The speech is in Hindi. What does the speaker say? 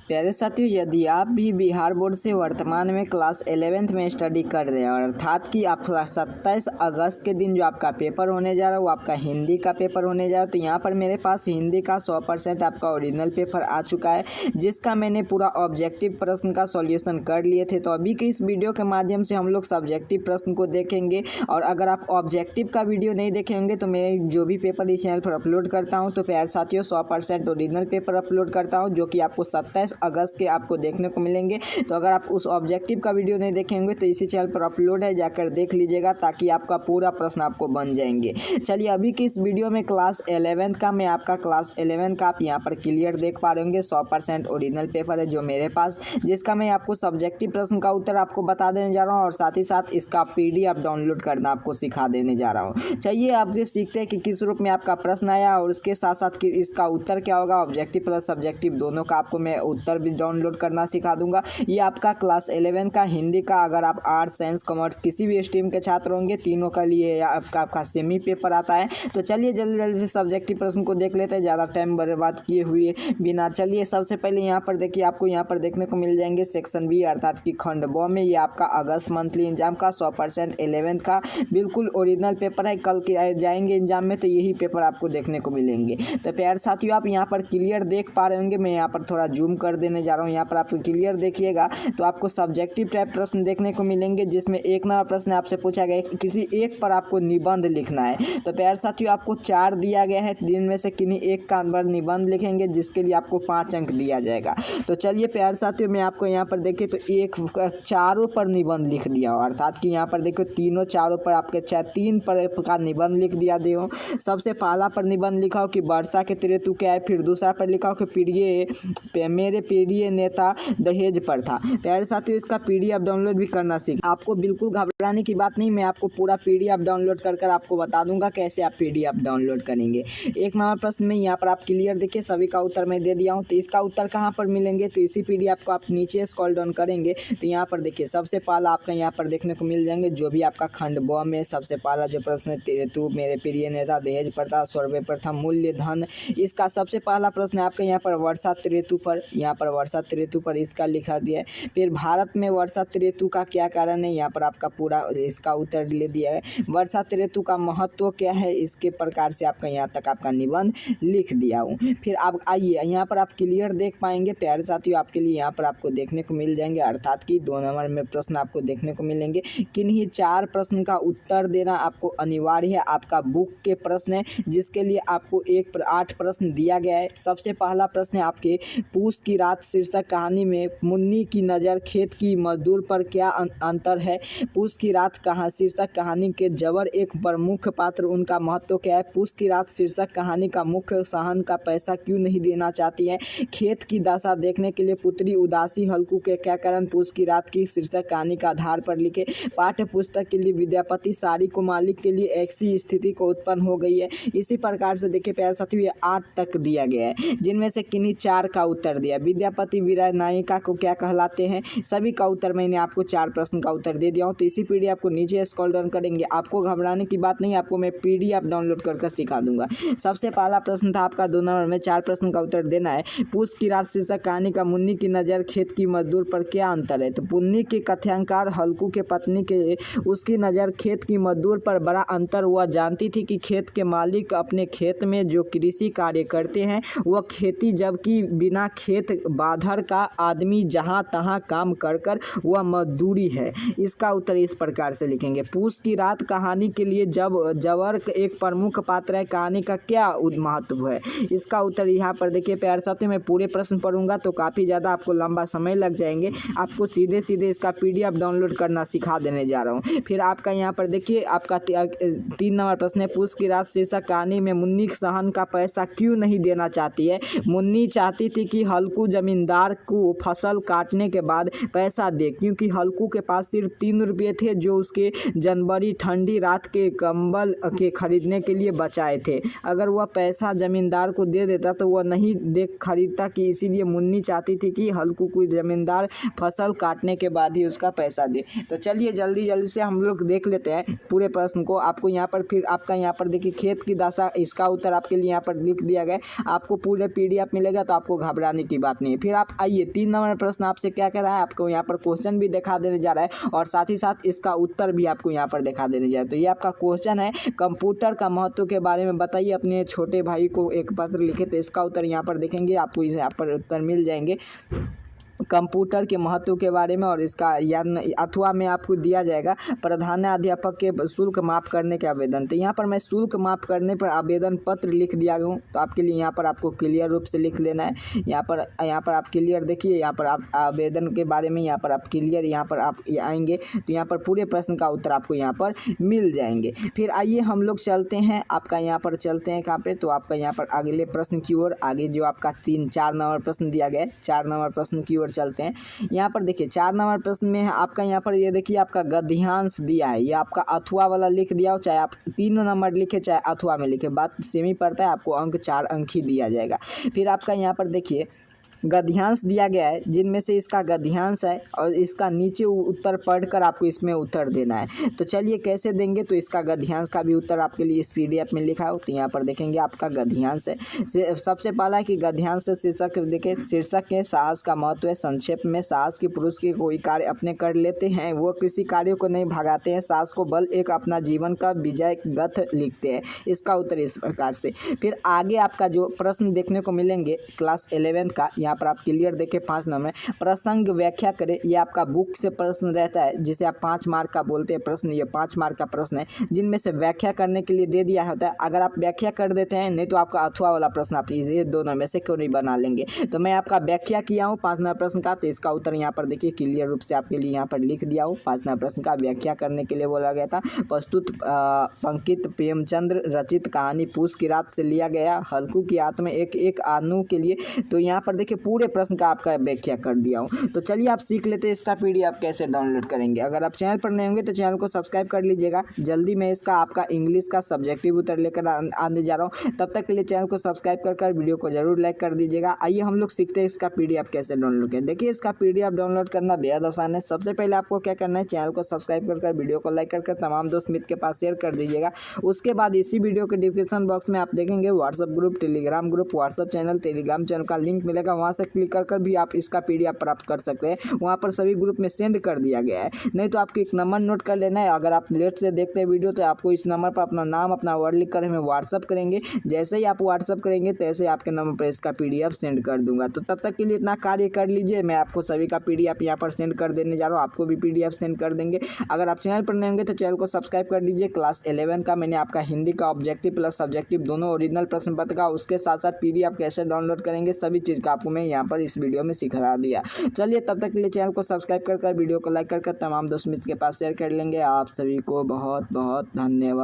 प्यारे साथियों, यदि आप भी बिहार बोर्ड से वर्तमान में क्लास 11th में स्टडी कर रहे हैं और अर्थात कि आप 27 अगस्त के दिन जो आपका पेपर होने जा रहा है वो आपका हिंदी का पेपर होने जा रहा है, तो यहाँ पर मेरे पास हिंदी का 100% आपका ओरिजिनल पेपर आ चुका है, जिसका मैंने पूरा ऑब्जेक्टिव प्रश्न का सॉल्यूशन कर लिए थे। तो अभी के इस वीडियो के माध्यम से हम लोग सब्जेक्टिव प्रश्न को देखेंगे। और अगर आप ऑब्जेक्टिव का वीडियो नहीं देखे होंगे तो मैं जो भी पेपर इस चैनल पर अपलोड करता हूँ, तो प्यारे साथियों 100% ओरिजिनल पेपर अपलोड करता हूँ, जो कि आपको 27 अगस्त के आपको देखने को मिलेंगे। तो अगर आप उस ऑब्जेक्टिव का वीडियो नहीं देखेंगे तो इसी चैनल पर अपलोड है, जाकर देख लीजिएगा, ताकि आपका पूरा प्रश्न आपको बन जाएंगे। चलिए, अभी की इस वीडियो में क्लास 11 का मैं आपका क्लास 11 का आप यहाँ पर क्लियर देख पा रहे होंगे। 100% ओरिजिनल पेपर है जो मेरे पास, जिसका मैं आपको सब्जेक्टिव प्रश्न का उत्तर आपको बता देने जा रहा हूँ और साथ ही साथ इसका PDF डाउनलोड करना आपको सिखा देने जा रहा हूँ। चलिए आप ये सीखते हैं कि किस रूप में आपका प्रश्न आया और उसके साथ साथ कि इसका उत्तर क्या होगा। ऑब्जेक्टिव प्लस सब्जेक्टिव दोनों का आपको मैं उत्तर भी डाउनलोड करना सिखा दूंगा। ये आपका क्लास 11 का हिंदी का, अगर आप आर्ट्स, साइंस, कॉमर्स किसी भी स्ट्रीम के छात्र होंगे, तीनों का लिए आपका सेमी पेपर आता है। तो चलिए जल्दी जल्दी से सब्जेक्टिव प्रश्न को देख लेते हैं, ज़्यादा टाइम बर्बाद किए हुए बिना। चलिए सबसे पहले यहाँ पर देखिए, आपको यहाँ पर देखने को मिल जाएंगे सेक्शन बी अर्थात कि खंड ब में ये आपका अगस्त मंथली एग्जाम का 100% 11th का बिल्कुल ओरिजिनल पेपर है। कल के जाएंगे एग्जाम में तो यही पेपर आपको देखने को मिलेंगे। तो प्यारे साथियों, आप यहाँ पर क्लियर देख पा रहे होंगे, मैं यहाँ पर थोड़ा जूम कर देने जा रहा हूँ। यहाँ पर आप क्लियर देखिएगा तो आपको सब्जेक्टिव टाइप प्रश्न देखने को मिलेंगे, जिसमें एक नंबर प्रश्न आपसे पूछा गया है किसी एक पर आपको निबंध लिखना है। तो प्यारे साथियों, आपको 4 दिया गया है, जिनमें से किन्हीं एक का निबंध लिखेंगे, जिसके लिए आपको 5 अंक दिया जाएगा। तो चलिए प्यारे साथियों, मैं आपको यहाँ पर देखिए तो एक चारों पर निबंध लिख दिया हो, अर्थात कि यहाँ पर देखो तीनों चारों पर आपके 3 पर का निबंध लिख दिया दे हो। सबसे पहला पर निबंध लिखा हो कि वर्षा के तेरे तू क्या है, फिर दूसरा पर लिखा हो कि मेरे प्रिय नेता दहेज पर था। प्यारे साथियों, इसका PDF डाउनलोड भी करना सीख। आपको बिल्कुल घबराने की बात नहीं, मैं आपको पूरा PDF डाउनलोड कर आपको बता दूंगा कैसे आप PDF डाउनलोड करेंगे। एक नंबर प्रश्न में यहाँ पर आप क्लियर देखिए, सभी का उत्तर मैं दे दिया हूँ। तो इसका उत्तर कहाँ पर मिलेंगे, तो इसी PDF को आप नीचे स्क्रॉल डाउन करेंगे तो यहाँ पर देखिए सबसे पहला आपका यहाँ पर देखने को मिल जाएंगे, जो भी आपका खंड ब में सबसे पहला जो प्रश्न है, तू मेरे प्रिय नेता दहेज प्रथा सर्वप्रथम मूल्य धन। इसका सबसे पहला प्रश्न है आपका यहाँ पर वर्षा ऋतु पर, यहाँ पर वर्षा ऋतु पर इसका लिखा दिया है। फिर भारत में वर्षा ऋतु का क्या कारण है, यहाँ पर आपका पूरा इसका उत्तर ले दिया है। वर्षा ऋतु का महत्व क्या है, इसके प्रकार से आपका यहाँ तक आपका निबंध लिख दिया हूँ। फिर आप आइए यहाँ पर आप क्लियर देख पाएंगे प्यारे साथियों, आपके लिए यहाँ पर आपको देखने को मिल जाएंगे, अर्थात कि 2 नंबर में प्रश्न आपको देखने को मिलेंगे। किन्हीं 4 प्रश्न का उत्तर देना आपको अनिवार्य है। आपका बुक के प्रश्न है, जिसके लिए आपको 8 प्रश्न दिया गया है। सबसे पहला प्रश्न है आपके पूस की रात शीर्षक कहानी में मुन्नी की नज़र खेत की मजदूर पर क्या अंतर है। पूस की रात कहाँ शीर्षक कहानी के जबर एक प्रमुख पात्र, उनका महत्व क्या है। पूस की रात शीर्षक कहानी का मुख्य सहन का पैसा क्यों नहीं देना चाहती है। खेत की दशा देखने के लिए पुत्री उदासी हल्कू के क्या कारण। पूस की रात की शीर्षक कहानी का आधार पर लिखे। पाठ्य पुस्तक के लिए विद्यापति सारी को मालिक के लिए ऐसी स्थिति को उत्पन्न हो गई है। इसी प्रकार से देखिए प्यारे साथियों, ये 8 तक दिया गया है, जिनमें से किन्हीं 4 का उत्तर दिया। विद्यापति वीरा नायिका को क्या कहलाते हैं, सभी का उत्तर मैंने आपको 4 प्रश्न का उत्तर दे दिया हूँ। तो इसी PDF को नीचे स्क्रॉल डाउन करेंगे, आपको घबराने की बात नहीं, आपको मैं PDF डाउनलोड कर सिखा दूंगा। सबसे पहला प्रश्न था आपका 2 नंबर में, 4 प्रश्न का उत्तर देना है। पूस की रात शीर्षक कहानी का मुन्नी की नज़र खेत की मजदूर पर क्या अंतर है। तो मुन्नी के कथ्यांकार हल्कू के पत्नी के उसकी नज़र खेत की मजदूर पर बड़ा अंतर। वह जानती थी कि खेत के मालिक अपने खेत में जो कृषि कार्य करते हैं वह खेती, जबकि बिना खेत बाधर का आदमी जहाँ तहाँ काम कर वह मजदूरी है। इसका उत्तर इस प्रकार से लिखेंगे। पूस की रात कहानी के लिए जबर एक प्रमुख पात्र है, कहानी का क्या महत्व है। इसका उत्तर यहाँ पर देखिए प्यारे साथियों, मैं पूरे प्रश्न पढ़ूंगा तो काफ़ी ज़्यादा आपको लंबा समय लग जाएंगे। आपको सीधे सीधे इसका PDF डाउनलोड करना सिखा देने जा रहा हूँ। फिर आपका यहाँ पर देखिए आपका 3 नंबर प्रश्न है, पूस की रात शीर्षक कहानी में मुन्नी सहन का पैसा क्यों नहीं देना चाहती है। मुन्नी चाहती थी कि हल्कू जमींदार को फसल काटने के बाद पैसा दे, क्योंकि हल्कू के पास सिर्फ 3 रुपये थे जो उसके जनवरी ठंडी रात के कंबल के खरीदने के लिए बचाए थे। अगर वह पैसा जमींदार को दे देता तो वह नहीं देख खरीदता, कि इसीलिए मुन्नी चाहती थी कि हल्कू को जमींदार फसल काटने के बाद ही उसका पैसा दे। तो चलिए जल्दी जल्दी से हम लोग देख लेते हैं पूरे प्रश्न को। आपको यहाँ पर फिर आपका यहाँ पर देखिए खेत की दशा, इसका उत्तर आपके लिए यहाँ पर लिख दिया गया। आपको पूरे PDF मिलेगा तो आपको घबराने की बात बात नहीं है। फिर आप आइए 3 नंबर प्रश्न आपसे क्या कह रहा है, आपको यहाँ पर क्वेश्चन भी दिखा देने जा रहा है और साथ ही साथ इसका उत्तर भी आपको यहाँ पर दिखा देने जा रहा है। तो ये आपका क्वेश्चन है, कंप्यूटर का महत्व के बारे में बताइए, अपने छोटे भाई को एक पत्र लिखे। तो इसका उत्तर यहाँ पर देखेंगे, आपको इस यहाँ पर उत्तर मिल जाएंगे कंप्यूटर के महत्व के बारे में। और इसका अथवा में आपको दिया जाएगा प्रधानाध्यापक के शुल्क माफ़ करने के आवेदन। तो यहाँ पर मैं शुल्क माफ़ करने पर आवेदन पत्र लिख दिया हूँ। तो आपके लिए यहाँ पर आपको क्लियर रूप से लिख लेना है। यहाँ पर आप क्लियर देखिए, यहाँ पर आप आवेदन के बारे में यहाँ पर आप क्लियर यहाँ पर आप आएंगे तो यहाँ पर पूरे प्रश्न का उत्तर आपको यहाँ पर मिल जाएंगे। फिर आइए हम लोग चलते हैं, आपका यहाँ पर चलते हैं कहाँ पे, तो आपका यहाँ पर अगले प्रश्न की ओर। आगे जो आपका 4 नंबर प्रश्न दिया गया है, 4 नंबर प्रश्न की ओर चलते हैं। यहाँ पर देखिए 4 नंबर प्रश्न में आपका यहाँ पर ये देखिए आपका गद्यांश दिया है, ये आपका अथवा वाला लिख दिया हो, चाहे आप 3 नंबर लिखे चाहे अथवा में लिखे, बात सेम ही पड़ता है, आपको अंक 4 अंक ही दिया जाएगा। फिर आपका यहाँ पर देखिए गद्यांश दिया गया है, जिनमें से इसका गद्यांश है और इसका नीचे उत्तर पढ़कर आपको इसमें उत्तर देना है। तो चलिए कैसे देंगे, तो इसका गद्यांश का भी उत्तर आपके लिए इस PDF में लिखा हो। तो यहाँ पर देखेंगे आपका गद्यांश है। सबसे पहला है कि गद्यांश से शीर्षक देखिए, शीर्षक के साहस का महत्व है। संक्षेप में साहस की पुरुष के कोई कार्य अपने कर लेते हैं, वो किसी कार्य को नहीं भागाते हैं, साहस को बल एक अपना जीवन का विजय गथ लिखते हैं। इसका उत्तर इस प्रकार से। फिर आगे आपका जो प्रश्न देखने को मिलेंगे क्लास 11 का, यहाँ पर आप क्लियर देखें 5 नंबर प्रसंग व्याख्या करें। ये आपका बुक से प्रश्न रहता है, जिसे आप 5 मार्क का बोलते हैं प्रश्न। ये 5 मार्क का प्रश्न है, जिनमें से व्याख्या करने के लिए दे दिया होता है। अगर आप व्याख्या कर देते हैं, नहीं तो आपका अथवा वाला प्रश्न आप ये दोनों में से क्यों नहीं बना लेंगे। तो मैं आपका व्याख्या किया हूँ 5 नंबर प्रश्न का, तो इसका उत्तर यहाँ पर देखिए क्लियर रूप से आपके लिए यहाँ पर लिख दिया हूँ। 5 नंबर प्रश्न का व्याख्या करने के लिए बोला गया था। प्रस्तुत पंकित प्रेमचंद्र रचित कहानी पूस की रात से लिया गया, हल्कू की आत्मा एक अनु के लिए। तो यहाँ पर देखिए पूरे प्रश्न का आपका व्याख्या कर दिया हूँ। तो चलिए आप सीख लेते हैं इसका PDF कैसे डाउनलोड करेंगे। अगर आप चैनल पर नए होंगे तो चैनल को सब्सक्राइब कर लीजिएगा। जल्दी मैं इसका आपका इंग्लिश का सब्जेक्टिव उत्तर लेकर आने जा रहा हूँ। तब तक के लिए चैनल को सब्सक्राइब कर वीडियो को जरूर लाइक कर दीजिएगा। आइए हम लोग सीखते हैं इसका PDF कैसे डाउनलोड करें। देखिए इसका PDF डाउनलोड करना बेहद आसान है। सबसे पहले आपको क्या करना है, चैनल को सब्सक्राइब कर वीडियो को लाइक कर तमाम दोस्त मित्र के पास शेयर कर दीजिएगा। उसके बाद इसी वीडियो के डिस्क्रिप्शन बॉक्स में आप देखेंगे WhatsApp group, Telegram group, WhatsApp channel, Telegram channel का लिंक मिलेगा। वहाँ से क्लिक कर भी आप इसका PDF प्राप्त कर सकते हैं। वहाँ पर सभी ग्रुप में सेंड कर दिया गया है। नहीं तो आपको एक नंबर नोट कर लेना है। अगर आप लेट से देखते हैं वीडियो तो आपको इस नंबर पर अपना नाम अपना वर्ड लिख कर हमें व्हाट्सअप करेंगे। जैसे ही आप व्हाट्सअप करेंगे तैसे आपके नंबर पर इसका PDF सेंड कर दूंगा। तो तब तक के लिए इतना कार्य कर लीजिए, मैं आपको सभी का PDF यहाँ पर सेंड कर देने जा रहा हूँ। आपको भी PDF सेंड कर देंगे। अगर आप चैनल पर नए होंगे तो चैनल को सब्सक्राइब कर दीजिए। क्लास 11 का मैंने आपका हिंदी का ऑब्जेक्टिव प्लस सब्जेक्टिव दोनों ओरिजिनल प्रश्न पत्र का, उसके साथ साथ PDF कैसे डाउनलोड करेंगे, सभी चीज़ का आपको मैं यहाँ पर इस वीडियो में सिखा दिया। चलिए तब तक के लिए चैनल को सब्सक्राइब कर वीडियो को लाइक कर तमाम दोस्त मित्र के पास शेयर कर लेंगे। आप सभी को बहुत बहुत धन्यवाद।